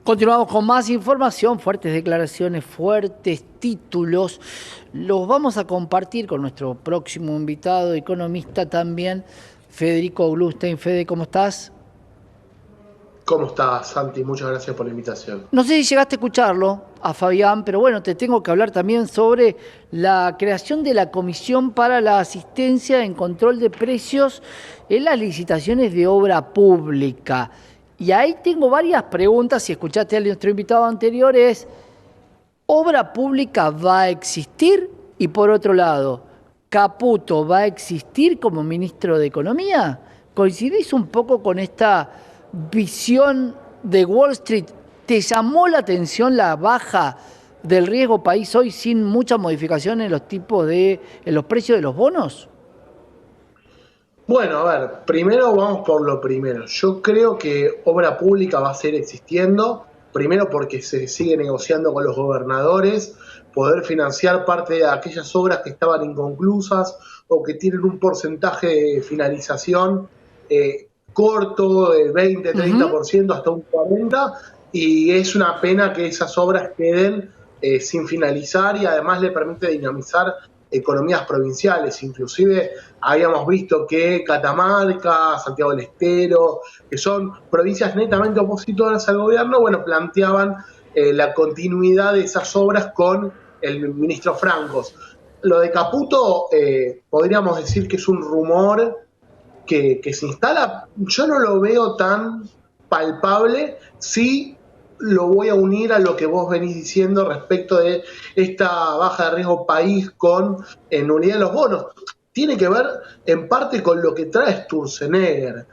Continuamos con más información, fuertes declaraciones, fuertes títulos. Los vamos a compartir con nuestro próximo invitado, economista también, Federico Glustein. Fede, ¿cómo estás? ¿Cómo estás, Santi? Muchas gracias por la invitación. No sé si llegaste a escucharlo a Fabián, pero bueno, te tengo que hablar también sobre la creación de la Comisión para la Asistencia en Control de Precios en las licitaciones de obra pública. Y ahí tengo varias preguntas, si escuchaste a nuestro invitado anterior, es, ¿obra pública va a existir? Y por otro lado, ¿Caputo va a existir como ministro de Economía? ¿Coincidís un poco con esta visión de Wall Street? ¿Te llamó la atención la baja del riesgo país hoy sin mucha modificación en los tipos en los precios de los bonos? Bueno, a ver, primero vamos por lo primero. Yo creo que obra pública va a seguir existiendo, primero porque se sigue negociando con los gobernadores, poder financiar parte de aquellas obras que estaban inconclusas o que tienen un porcentaje de finalización corto, de 20, Ujú. 30% hasta un 40%, y es una pena que esas obras queden sin finalizar y además le permite dinamizar economías provinciales. Inclusive habíamos visto que Catamarca, Santiago del Estero, que son provincias netamente opositoras al gobierno, bueno, planteaban la continuidad de esas obras con el ministro Francos. Lo de Caputo, podríamos decir que es un rumor que se instala. Yo no lo veo tan palpable. Sí lo voy a unir a lo que vos venís diciendo respecto de esta baja de riesgo país con nulidad de los bonos. Tiene que ver en parte con lo que trae Sturzenegger.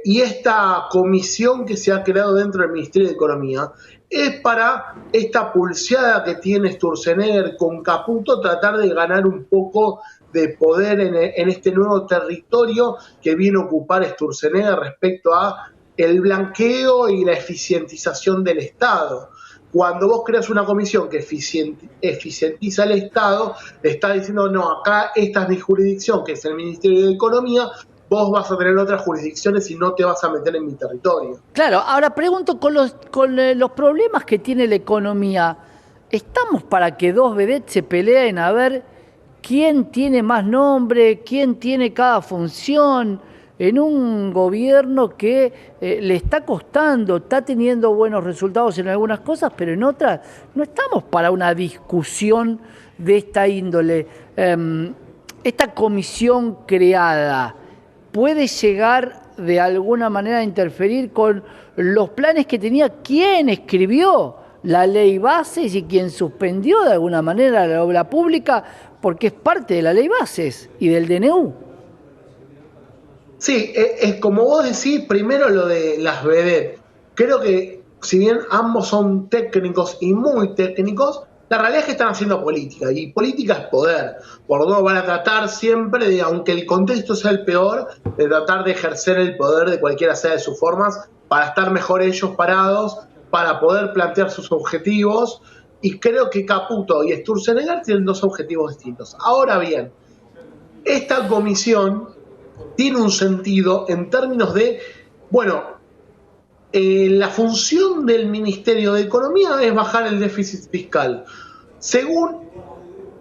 Y esta comisión que se ha creado dentro del Ministerio de Economía es para esta pulseada que tiene Sturzenegger con Caputo, tratar de ganar un poco de poder en este nuevo territorio que viene a ocupar Sturzenegger respecto a el blanqueo y la eficientización del Estado. Cuando vos creas una comisión que eficientiza el Estado, le está diciendo, no, acá esta es mi jurisdicción, que es el Ministerio de Economía, vos vas a tener otras jurisdicciones y no te vas a meter en mi territorio. Claro, ahora pregunto con los problemas que tiene la economía, ¿estamos para que dos vedettes se peleen a ver quién tiene más nombre, quién tiene cada función en un gobierno que le está costando, está teniendo buenos resultados en algunas cosas, pero en otras no estamos para una discusión de esta índole? Esta comisión creada puede llegar de alguna manera a interferir con los planes que tenía quien escribió la ley bases y quien suspendió de alguna manera la obra pública, porque es parte de la ley bases y del DNU. Sí, es como vos decís, primero lo de las vedettes. Creo que si bien ambos son técnicos y muy técnicos, la realidad es que están haciendo política y política es poder. Por lo tanto van a tratar siempre de, aunque el contexto sea el peor, de tratar de ejercer el poder de cualquiera sea de sus formas para estar mejor ellos parados, para poder plantear sus objetivos. Y creo que Caputo y Sturzenegger tienen dos objetivos distintos. Ahora bien, esta comisión tiene un sentido en términos de, bueno, la función del Ministerio de Economía es bajar el déficit fiscal. Según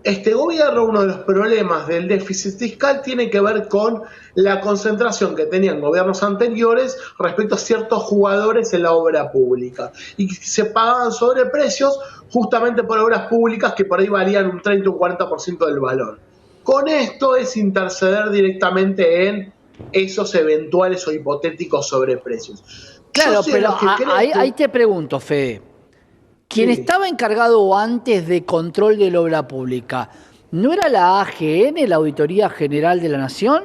este gobierno, uno de los problemas del déficit fiscal tiene que ver con la concentración que tenían gobiernos anteriores respecto a ciertos jugadores en la obra pública y se pagaban sobreprecios justamente por obras públicas que por ahí valían un 30 o un 40% del valor. Con esto es interceder directamente en esos eventuales o hipotéticos sobreprecios. Yo Claro, soy de pero los que creen ahí que te pregunto, Fede, quien sí. estaba encargado antes de control de la obra pública, ¿no era la AGN, la Auditoría General de la Nación?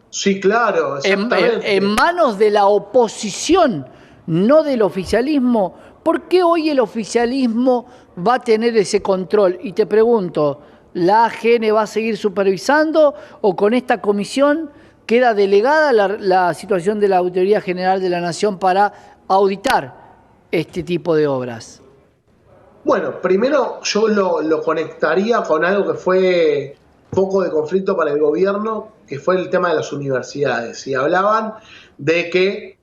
Sí, claro, En exactamente. manos de la oposición, no del oficialismo. ¿Por qué hoy el oficialismo va a tener ese control? Y te pregunto, ¿la AGN va a seguir supervisando o con esta comisión queda delegada la situación de la Auditoría General de la Nación para auditar este tipo de obras? Bueno, primero yo lo conectaría con algo que fue foco de conflicto para el gobierno, que fue el tema de las universidades. Y hablaban de que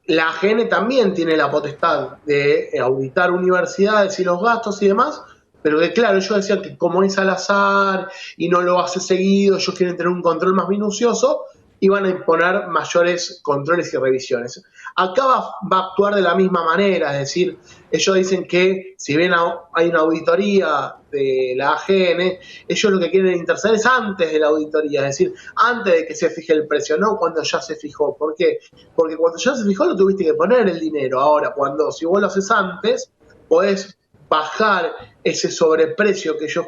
la AGN también tiene la potestad de auditar universidades y los gastos y demás, pero que claro, ellos decían que como es al azar y no lo hace seguido, ellos quieren tener un control más minucioso y van a imponer mayores controles y revisiones. Acá va a actuar de la misma manera, es decir, ellos dicen que si bien hay una auditoría de la AGN, ellos lo que quieren interceder es antes de la auditoría, es decir, antes de que se fije el precio, no cuando ya se fijó. ¿Por qué? Porque cuando ya se fijó lo tuviste que poner el dinero. Ahora, si vos lo haces antes, podés bajar ese sobreprecio que ellos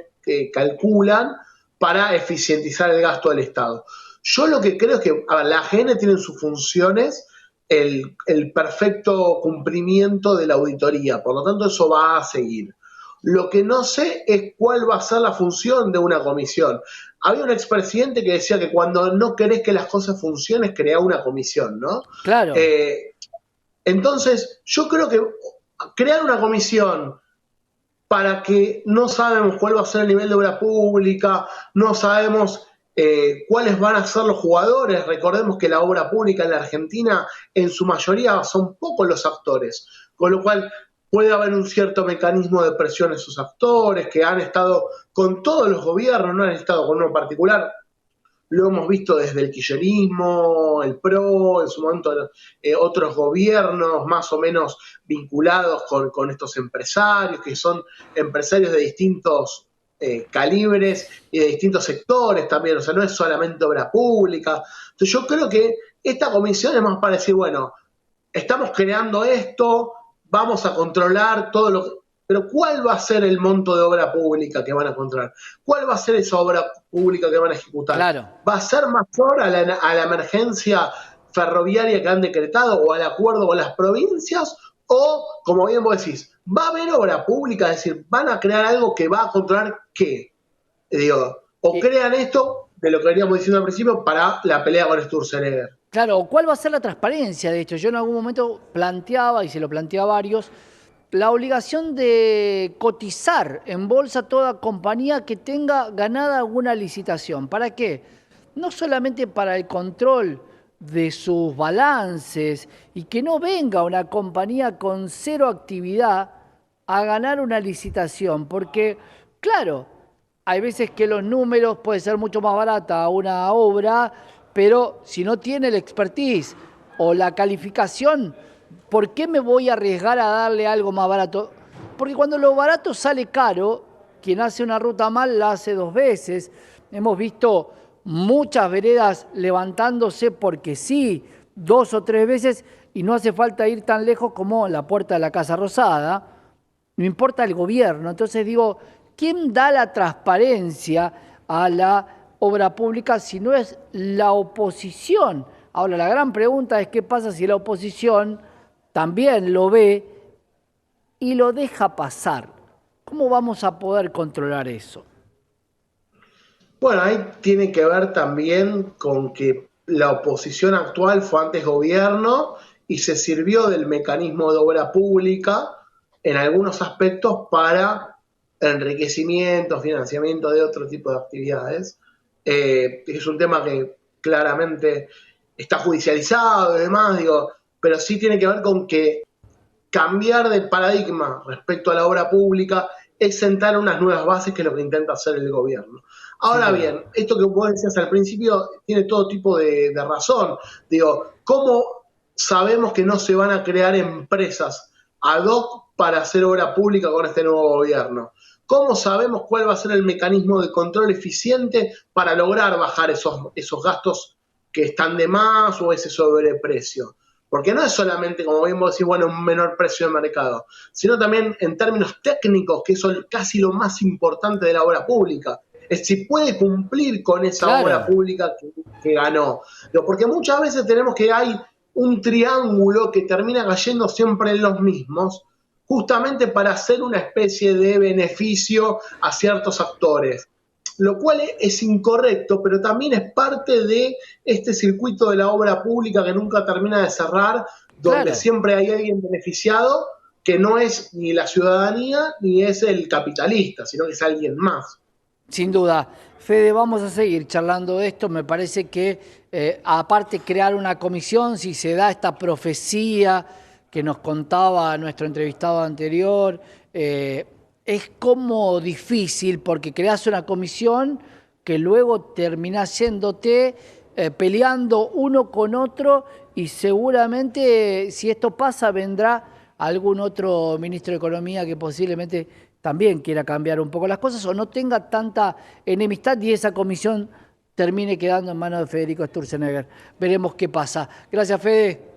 calculan para eficientizar el gasto del Estado. Yo lo que creo es que la AGN tiene en sus funciones el perfecto cumplimiento de la auditoría, por lo tanto eso va a seguir. Lo que no sé es cuál va a ser la función de una comisión. Había un expresidente que decía que cuando no querés que las cosas funcionen, crea una comisión, ¿no? Claro. Entonces, yo creo que crear una comisión para que no sabemos cuál va a ser el nivel de obra pública, no sabemos cuáles van a ser los jugadores. Recordemos que la obra pública en la Argentina, en su mayoría, son pocos los actores, con lo cual puede haber un cierto mecanismo de presión en esos actores que han estado con todos los gobiernos, no han estado con uno en particular. Lo hemos visto desde el kirchnerismo, el PRO, en su momento otros gobiernos más o menos vinculados con estos empresarios, que son empresarios de distintos calibres y de distintos sectores también, o sea, no es solamente obra pública. Entonces yo creo que esta comisión es más para decir, bueno, estamos creando esto, vamos a controlar todo lo que... Pero ¿cuál va a ser el monto de obra pública que van a controlar? ¿Cuál va a ser esa obra pública que van a ejecutar? Claro. ¿Va a ser mayor a la emergencia ferroviaria que han decretado o al acuerdo con las provincias? O, como bien vos decís, ¿va a haber obra pública? Es decir, ¿van a crear algo que va a controlar qué? Digo, o crean esto, de lo que veníamos diciendo al principio, para la pelea con Sturzenegger. Claro, ¿cuál va a ser la transparencia? De hecho, yo en algún momento planteaba, y se lo planteé a varios, la obligación de cotizar en bolsa toda compañía que tenga ganada alguna licitación. ¿Para qué? No solamente para el control de sus balances y que no venga una compañía con cero actividad a ganar una licitación, porque, claro, hay veces que los números puede ser mucho más barata una obra, pero si no tiene el expertise o la calificación, ¿por qué me voy a arriesgar a darle algo más barato? Porque cuando lo barato sale caro, quien hace una ruta mal la hace dos veces. Hemos visto muchas veredas levantándose porque sí, dos o tres veces, y no hace falta ir tan lejos como la puerta de la Casa Rosada. No importa el gobierno. Entonces digo, ¿quién da la transparencia a la obra pública si no es la oposición? Ahora, la gran pregunta es qué pasa si la oposición también lo ve y lo deja pasar. ¿Cómo vamos a poder controlar eso? Bueno, ahí tiene que ver también con que la oposición actual fue antes gobierno y se sirvió del mecanismo de obra pública en algunos aspectos para enriquecimiento, financiamiento de otro tipo de actividades. Es un tema que claramente está judicializado y demás, digo, pero sí tiene que ver con que cambiar de paradigma respecto a la obra pública es sentar unas nuevas bases, que es lo que intenta hacer el gobierno. Ahora bien, esto que vos decías al principio tiene todo tipo de razón. Digo, ¿cómo sabemos que no se van a crear empresas ad hoc para hacer obra pública con este nuevo gobierno? ¿Cómo sabemos cuál va a ser el mecanismo de control eficiente para lograr bajar esos gastos que están de más o ese sobreprecio? Porque no es solamente, como bien vos decís, bueno, un menor precio de mercado, sino también en términos técnicos, que eso es casi lo más importante de la obra pública. Es si puede cumplir con esa obra pública que ganó. Porque muchas veces tenemos que hay un triángulo que termina cayendo siempre en los mismos, justamente para hacer una especie de beneficio a ciertos actores, lo cual es incorrecto, pero también es parte de este circuito de la obra pública que nunca termina de cerrar, donde siempre hay alguien beneficiado que no es ni la ciudadanía ni es el capitalista, sino que es alguien más. Sin duda. Fede, vamos a seguir charlando de esto. Me parece que, aparte crear una comisión, si se da esta profecía que nos contaba nuestro entrevistado anterior, es como difícil porque creas una comisión que luego termina yéndote peleando uno con otro y seguramente si esto pasa vendrá algún otro ministro de Economía que posiblemente también quiera cambiar un poco las cosas o no tenga tanta enemistad y esa comisión termine quedando en manos de Federico Sturzenegger. Veremos qué pasa. Gracias, Fede.